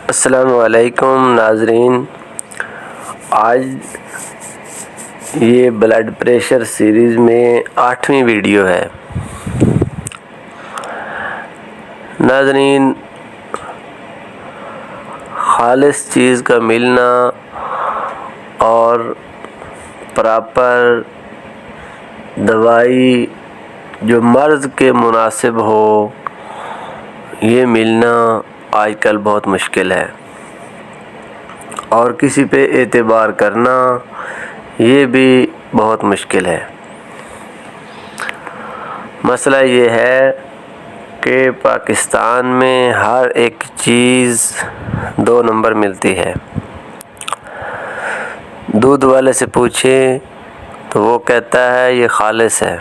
السلام علیکم ناظرین، آج یہ بلڈ پریشر سیریز میں 8ویں ویڈیو ہے۔ ناظرین، خالص چیز کا ملنا اور پراپر دوائی جو مرض کے مناسب ہو، یہ ملنا آج کل بہت مشکل ہے، اور کسی پہ اعتبار کرنا یہ بھی بہت مشکل ہے۔ مسئلہ یہ ہے کہ پاکستان میں ہر ایک چیز 2 نمبر ملتی ہے۔ دودھ والے سے پوچھیں تو وہ کہتا ہے یہ خالص ہے،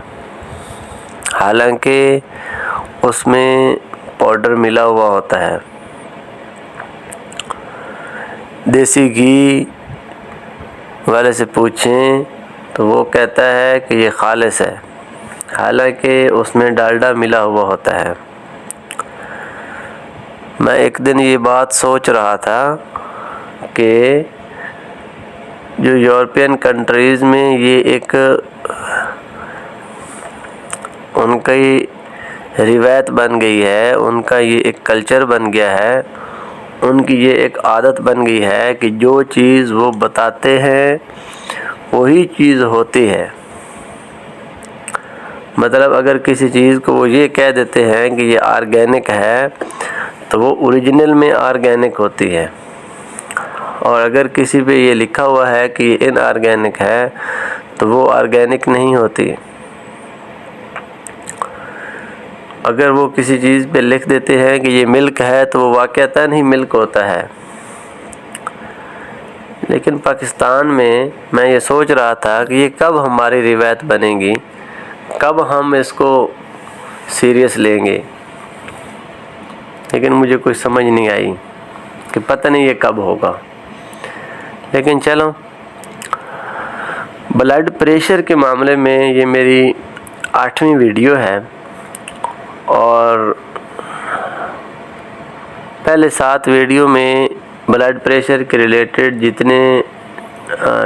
حالانکہ اس میں پاؤڈر ملا ہوا ہوتا ہے۔ دیسی گھی والے سے پوچھیں تو وہ کہتا ہے کہ یہ خالص ہے، حالانکہ اس میں ڈالڈا ملا ہوا ہوتا ہے۔ میں ایک دن یہ بات سوچ رہا تھا کہ جو یورپین کنٹریز میں یہ ایک ان کی روایت بن گئی ہے، ان کا یہ ایک کلچر بن گیا ہے، ان کی یہ ایک عادت بن گئی ہے کہ جو چیز وہ بتاتے ہیں وہی چیز ہوتی ہے۔ مطلب اگر کسی چیز کو وہ یہ کہہ دیتے ہیں کہ یہ آرگینک ہے تو وہ اوریجنل میں آرگینک ہوتی ہے، اور اگر کسی پہ یہ لکھا ہوا ہے کہ یہ ان آرگینک ہے تو وہ آرگینک نہیں ہوتی۔ اگر وہ کسی چیز پہ لکھ دیتے ہیں کہ یہ ملک ہے تو وہ واقعتاً ہی ملک ہوتا ہے۔ لیکن پاکستان میں یہ سوچ رہا تھا کہ یہ کب ہماری روایت بنے گی، کب ہم اس کو سیریس لیں گے، لیکن مجھے کوئی سمجھ نہیں آئی کہ پتہ نہیں یہ کب ہوگا۔ لیکن چلو، بلڈ پریشر کے معاملے میں یہ میری 8ویں ویڈیو ہے، اور پہلے 7 ویڈیو میں بلڈ پریشر کے ریلیٹڈ جتنے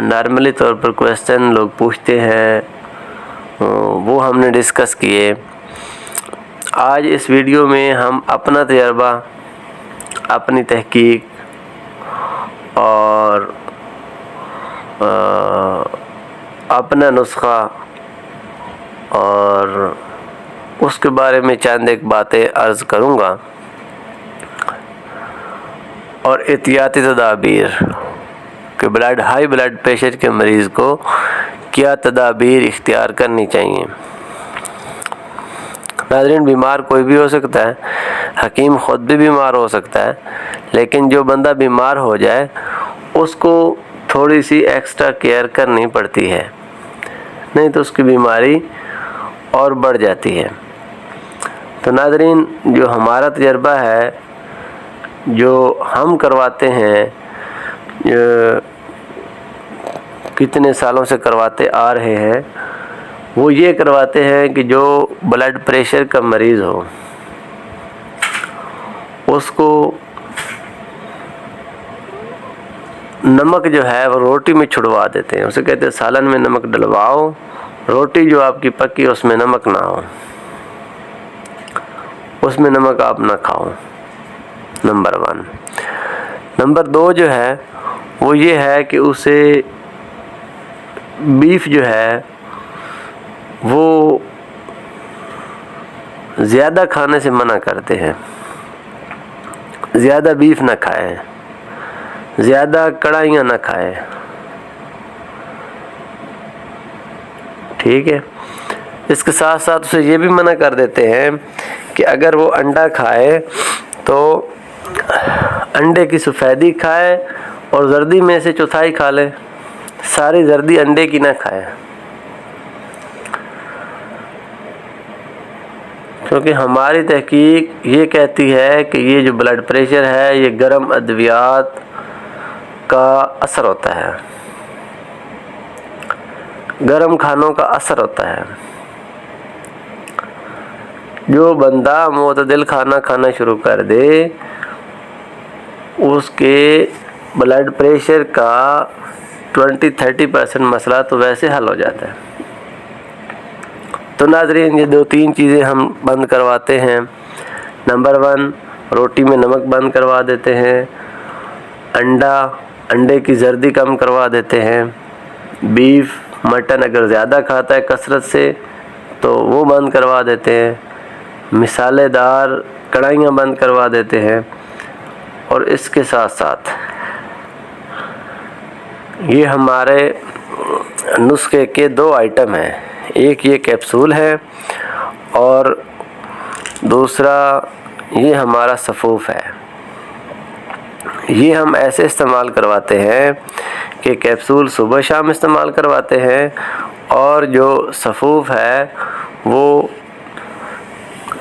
نارملی طور پر کویسچن لوگ پوچھتے ہیں وہ ہم نے ڈسکس کیے۔ آج اس ویڈیو میں ہم اپنا تجربہ، اپنی تحقیق اور اپنا نسخہ اور اس کے بارے میں چند ایک باتیں عرض کروں گا، اور احتیاطی تدابیر کہ ہائی بلڈ پریشر کے مریض کو کیا تدابیر اختیار کرنی چاہیے۔ ناظرین، بیمار کوئی بھی ہو سکتا ہے، حکیم خود بھی بیمار ہو سکتا ہے، لیکن جو بندہ بیمار ہو جائے اس کو تھوڑی سی ایکسٹرا کیئر کرنی پڑتی ہے، نہیں تو اس کی بیماری اور بڑھ جاتی ہے۔ تو ناظرین، جو ہمارا تجربہ ہے، جو ہم کرواتے ہیں، کتنے سالوں سے کرواتے آ رہے ہیں، وہ یہ کرواتے ہیں کہ جو بلڈ پریشر کا مریض ہو اس کو نمک جو ہے وہ روٹی میں چھڑوا دیتے ہیں۔ اسے کہتے ہیں سالن میں نمک ڈلواؤ، روٹی جو آپ کی پکی اس میں نمک نہ ہو، اس میں نمک آپ نہ کھاؤ، نمبر 1۔ نمبر 2 جو ہے وہ یہ ہے کہ اسے بیف جو ہے وہ زیادہ کھانے سے منع کرتے ہیں۔ زیادہ بیف نہ کھائے، زیادہ کڑھائیاں نہ کھائے، ٹھیک ہے۔ اس کے ساتھ ساتھ اسے یہ بھی منع کر دیتے ہیں کہ اگر وہ انڈا کھائے تو انڈے کی سفیدی کھائے اور زردی میں سے چوتھائی کھا لے، ساری زردی انڈے کی نہ کھائے، کیونکہ ہماری تحقیق یہ کہتی ہے کہ یہ جو بلڈ پریشر ہے یہ گرم ادویات کا اثر ہوتا ہے، گرم کھانوں کا اثر ہوتا ہے۔ جو بندہ معتدل کھانا کھانا شروع کر دے اس کے بلڈ پریشر کا 20-30% مسئلہ تو ویسے حل ہو جاتا ہے۔ تو ناظرین، یہ 2-3 چیزیں ہم بند کرواتے ہیں۔ نمبر 1، روٹی میں نمک بند کروا دیتے ہیں، انڈے کی زردی کم کروا دیتے ہیں، بیف مٹن اگر زیادہ کھاتا ہے کثرت سے تو وہ بند کروا دیتے ہیں، مسالے دار کڑھائیاں بند کروا دیتے ہیں، اور اس کے ساتھ ساتھ یہ ہمارے نسخے کے 2 آئٹم ہیں، ایک یہ کیپسول ہے اور دوسرا یہ ہمارا سفوف ہے۔ یہ ہم ایسے استعمال کرواتے ہیں کہ کیپسول صبح شام استعمال کرواتے ہیں، اور جو سفوف ہے وہ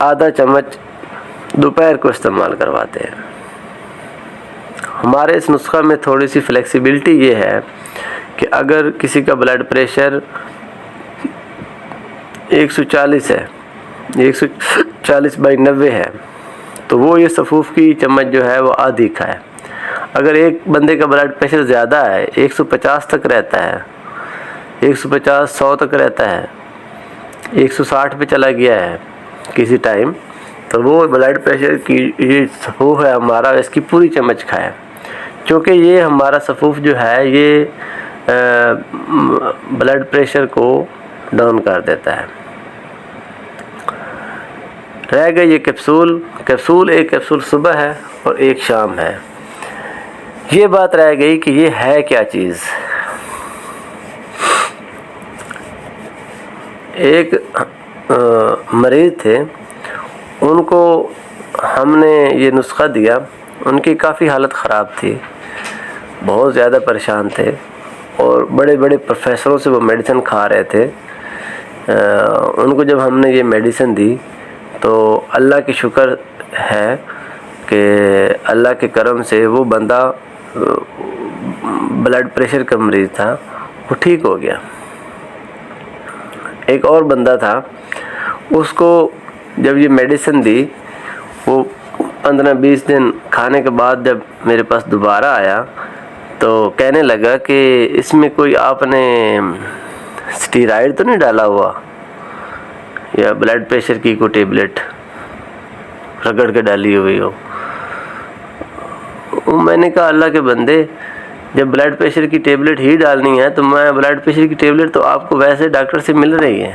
آدھا چمچ دوپہر کو استعمال کرواتے ہیں۔ ہمارے اس نسخہ میں تھوڑی سی فلیکسیبلٹی یہ ہے کہ اگر کسی کا بلڈ پریشر 140 ہے، 140/90 ہے، تو وہ یہ سفوف کی چمچ جو ہے وہ آدھی کھائے۔ اگر ایک بندے کا بلڈ پریشر زیادہ ہے، 150 تک رہتا ہے، 150-100 تک رہتا ہے، 160 پہ چلا گیا ہے کسی ٹائم، تو وہ بلڈ پریشر کی یہ سفوف ہے ہمارا، اس کی پوری چمچ کھائے، چونکہ یہ ہمارا سفوف جو ہے یہ بلڈ پریشر کو ڈاؤن کر دیتا ہے۔ رہ گئے یہ کیپسول، ایک کیپسول صبح ہے اور ایک شام ہے۔ یہ بات رہ گئی کہ یہ ہے کیا چیز۔ ایک مریض تھے، ان کو ہم نے یہ نسخہ دیا، ان کی کافی حالت خراب تھی، بہت زیادہ پریشان تھے، اور بڑے بڑے پروفیسروں سے وہ میڈیسن کھا رہے تھے۔ ان کو جب ہم نے یہ میڈیسن دی تو اللہ کی شکر ہے کہ اللہ کے کرم سے وہ بندہ بلڈ پریشر کا مریض تھا، وہ ٹھیک ہو گیا۔ ایک اور بندہ تھا، اس کو جب یہ میڈیسن دی، وہ 15-20 دن کھانے کے بعد جب میرے پاس دوبارہ آیا تو کہنے لگا کہ اس میں کوئی آپ نے اسٹیرائڈ تو نہیں ڈالا ہوا، یا بلڈ پریشر کی کوئی ٹیبلٹ رگڑ کے ڈالی ہوئی ہو۔ میں نے کہا اللہ کے بندے، جب بلڈ پریشر کی ٹیبلٹ ہی ڈالنی ہے تو میں بلڈ پریشر کی ٹیبلٹ تو آپ کو ویسے ڈاکٹر سے مل رہی ہے،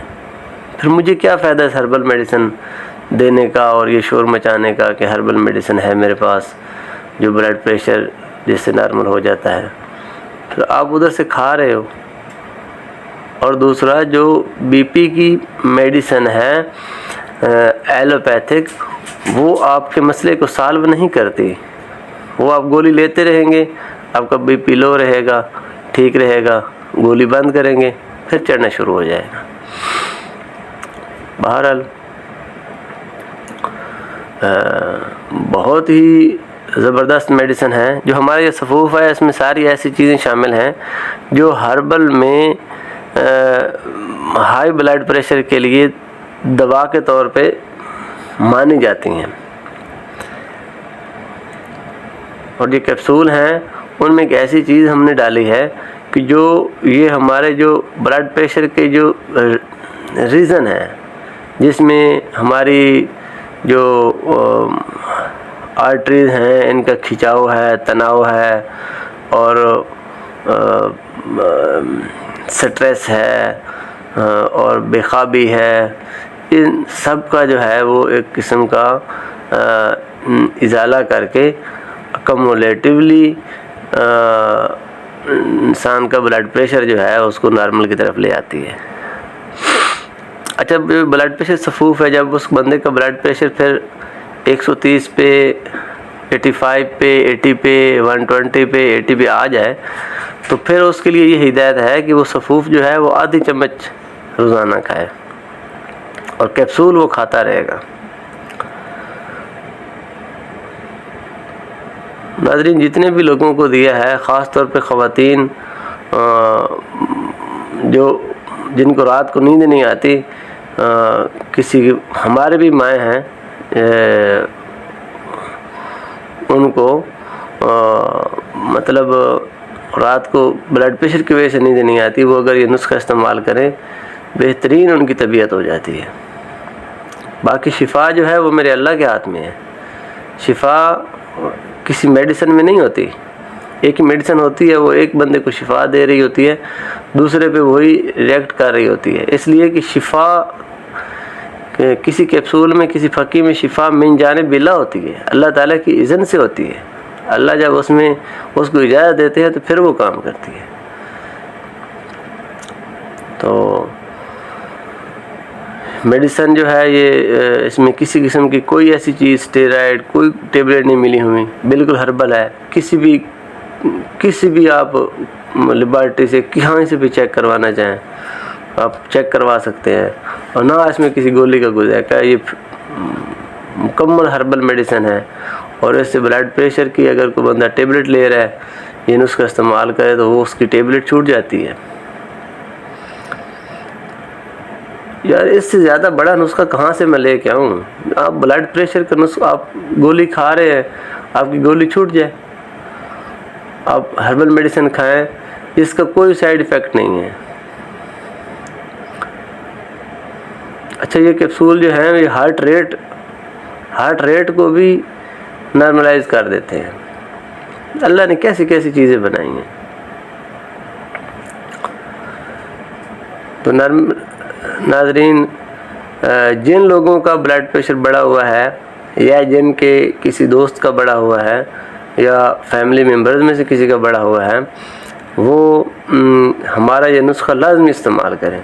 پھر مجھے کیا فائدہ ہے ہربل میڈیسن دینے کا اور یہ شور مچانے کا کہ ہربل میڈیسن ہے میرے پاس جو بلڈ پریشر جس سے نارمل ہو جاتا ہے، پھر آپ ادھر سے کھا رہے ہو۔ اور دوسرا جو بی پی کی میڈیسن ہے ایلوپیتھک، وہ آپ کے مسئلے کو سالو نہیں کرتی، وہ آپ گولی لیتے رہیں گے، آپ کا بی پی لو رہے گا، ٹھیک رہے گا، گولی بند کریں گے پھر چڑھنا شروع ہو جائے گا۔ بہرحال بہت ہی زبردست میڈیسن ہے جو ہمارا یہ سفوف ہے، اس میں ساری ایسی چیزیں شامل ہیں جو ہربل میں ہائی بلڈ پریشر کے لیے دوا کے طور پہ مانی جاتی ہیں۔ اور یہ کیپسول ہیں، ان میں ایک ایسی چیز ہم نے ڈالی ہے کہ جو یہ ہمارے جو بلڈ پریشر کے جو ریزن ہے، جس میں ہماری جو آرٹریز ہیں ان کا کھچاؤ ہے، تناؤ ہے، اور سٹریس ہے، اور بے خوابی ہے، ان سب کا جو ہے وہ ایک قسم کا ازالہ کر کے کمولیٹیولی انسان کا بلڈ پریشر جو ہے اس کو نارمل کی طرف لے آتی ہے۔ اچھا، بلڈ پریشر سفوف ہے، جب اس بندے کا بلڈ پریشر پھر 130 پہ، 85 پہ، 80 پہ، 120 پہ، 80 پہ آ جائے تو پھر اس کے لیے یہ ہدایت ہے کہ وہ سفوف جو ہے وہ آدھی چمچ روزانہ کھائے، اور کیپسول وہ کھاتا رہے گا۔ ناظرین، جتنے بھی لوگوں کو دیا ہے، خاص طور پہ خواتین جن کو رات کو نیند نہیں آتی، ہمارے بھی مائیں ہیں، ان کو مطلب رات کو بلڈ پریشر کی وجہ سے نیند نہیں آتی، وہ اگر یہ نسخہ استعمال کریں بہترین ان کی طبیعت ہو جاتی ہے۔ باقی شفا جو ہے وہ میرے اللہ کے ہاتھ میں ہے۔ شفا کسی میڈیسن میں نہیں ہوتی، ایک ہی میڈیسن ہوتی ہے، وہ ایک بندے کو شفا دے رہی ہوتی ہے، دوسرے پہ وہی ریئیکٹ کر رہی ہوتی ہے، اس لیے کہ شفا کسی کیپسول میں، کسی پھکی میں شفا من جانب اللہ ہوتی ہے، اللہ تعالیٰ کی اذن سے ہوتی ہے۔ اللہ جب اس کو اجازت دیتے ہیں تو پھر وہ کام کرتی ہے۔ تو میڈیسن جو ہے یہ اس میں کسی قسم کی کوئی ایسی چیز، اسٹیرائڈ کوئی ٹیبلٹ نہیں ملی ہوئی، بالکل ہربل ہے۔ کسی بھی آپ لیبارٹری سے کہیں سے بھی چیک کروانا چاہیں آپ چیک کروا سکتے ہیں، اور نہ اس میں کسی گولی کا گزارا، یہ مکمل ہربل میڈیسن ہے۔ اور اس سے بلڈ پریشر کی اگر کوئی بندہ ٹیبلٹ لے رہا ہے، یہ نسخہ استعمال کرے تو وہ اس کی ٹیبلٹ چھوٹ جاتی ہے۔ یار اس سے زیادہ بڑا نسخہ کہاں سے میں لے کے آؤں؟ آپ بلڈ پریشر کا نسخہ، آپ گولی کھا رہے ہیں، آپ کی گولی چھوٹ جائے، آپ ہربل میڈیسن کھائیں، اس کا کوئی سائیڈ ایفیکٹ نہیں ہے۔ اچھا یہ کیپسول جو ہیں یہ ہارٹ ریٹ کو بھی نارملائز کر دیتے ہیں۔ اللہ نے کیسی کیسی چیزیں بنائی ہیں۔ تو ناظرین، جن لوگوں کا بلڈ پریشر بڑھا ہوا ہے، یا جن کے کسی دوست کا بڑھا ہوا ہے، یا فیملی ممبرز میں سے کسی کا بڑھا ہوا ہے، وہ ہمارا یہ نسخہ لازمی استعمال کریں۔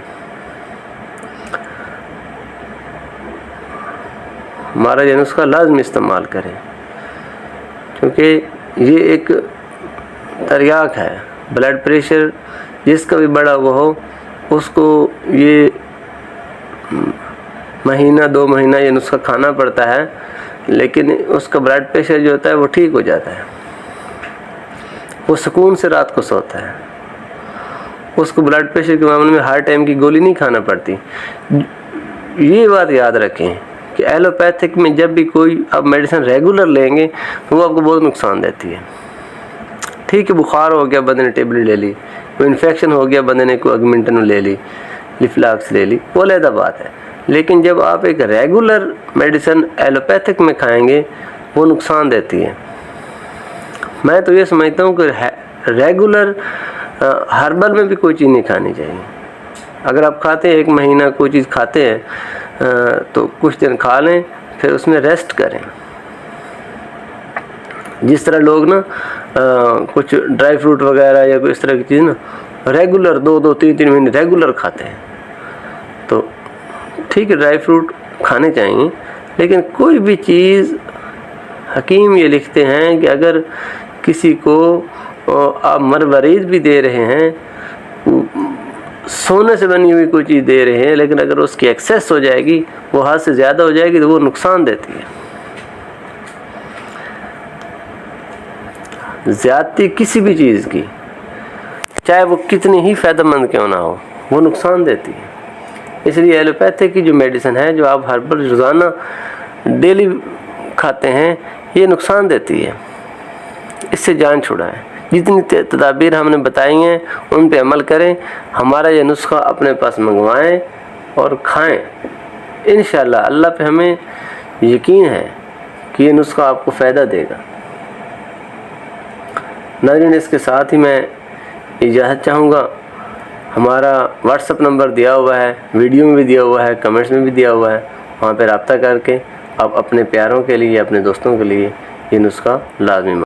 ہمارا یہ نسخہ لازمی استعمال کریں، کیونکہ یہ ایک تریاک ہے۔ بلڈ پریشر جس کا بھی بڑا ہوا ہو، اس کو یہ مہینہ 2 مہینہ یہ نسخہ کھانا پڑتا ہے، لیکن اس کا بلڈ پریشر جو ہوتا ہے وہ ٹھیک ہو جاتا ہے، وہ سکون سے رات کو سوتا ہے۔ اس کو بلڈ پریشر کے معاملے میں ہر ٹائم کی گولی نہیں کھانا پڑتی۔ یہ بات یاد رکھیں کہ ایلوپیتھک میں جب بھی کوئی آپ میڈیسن ریگولر لیں گے تو وہ آپ کو بہت نقصان دیتی ہے۔ ٹھیک ہے، بخار ہو گیا بندے نے ٹیبلٹ لے لی، کوئی انفیکشن ہو گیا بندے نے کوئی اگمنٹن لے لی، لیفلاکس لے لی، وہ علیحدہ بات ہے۔ لیکن جب آپ ایک ریگولر میڈیسن ایلوپیتھک میں کھائیں گے وہ نقصان دیتی ہے۔ میں تو یہ سمجھتا ہوں کہ ریگولر ہربل میں بھی کوئی چیز نہیں کھانی چاہیے۔ اگر آپ کھاتے ہیں 1 مہینہ کوئی چیز کھاتے ہیں تو کچھ دن کھا لیں، پھر اس میں ریسٹ کریں۔ جس طرح لوگ نا کچھ ڈرائی فروٹ وغیرہ یا کوئی اس طرح کی چیز نا ریگولر 2 3 مہینے ریگولر کھاتے ہیں، تو ٹھیک ہے ڈرائی فروٹ کھانے چاہیے، لیکن کوئی بھی چیز حکیم یہ لکھتے ہیں کہ اگر کسی کو آپ مروارید بھی دے رہے ہیں، سونے سے بنی ہوئی کوئی چیز دے رہے ہیں، لیکن اگر اس کی ایکسیس ہو جائے گی، وہ حد سے زیادہ ہو جائے گی تو وہ نقصان دیتی ہے۔ زیادتی کسی بھی چیز کی، چاہے وہ کتنی ہی فائدہ مند کیوں نہ ہو، وہ نقصان دیتی ہے۔ اس لیے ایلوپیتھک کی جو میڈیسن ہے، جو آپ ہربل روزانہ ڈیلی کھاتے ہیں، یہ نقصان دیتی ہے۔ اس سے جان چھڑائیں۔ جتنی تدابیر ہم نے بتائی ہیں ان پہ عمل کریں، ہمارا یہ نسخہ اپنے پاس منگوائیں اور کھائیں۔ انشاءاللہ اللہ پہ ہمیں یقین ہے کہ یہ نسخہ آپ کو فائدہ دے گا۔ ناظرین، اس کے ساتھ ہی میں اجازت چاہوں گا۔ ہمارا واٹس ایپ نمبر دیا ہوا ہے، ویڈیو میں بھی دیا ہوا ہے، کمنٹس میں بھی دیا ہوا ہے، وہاں پہ رابطہ کر کے آپ اپنے پیاروں کے لیے، اپنے دوستوں کے لیے یہ نسخہ لازمی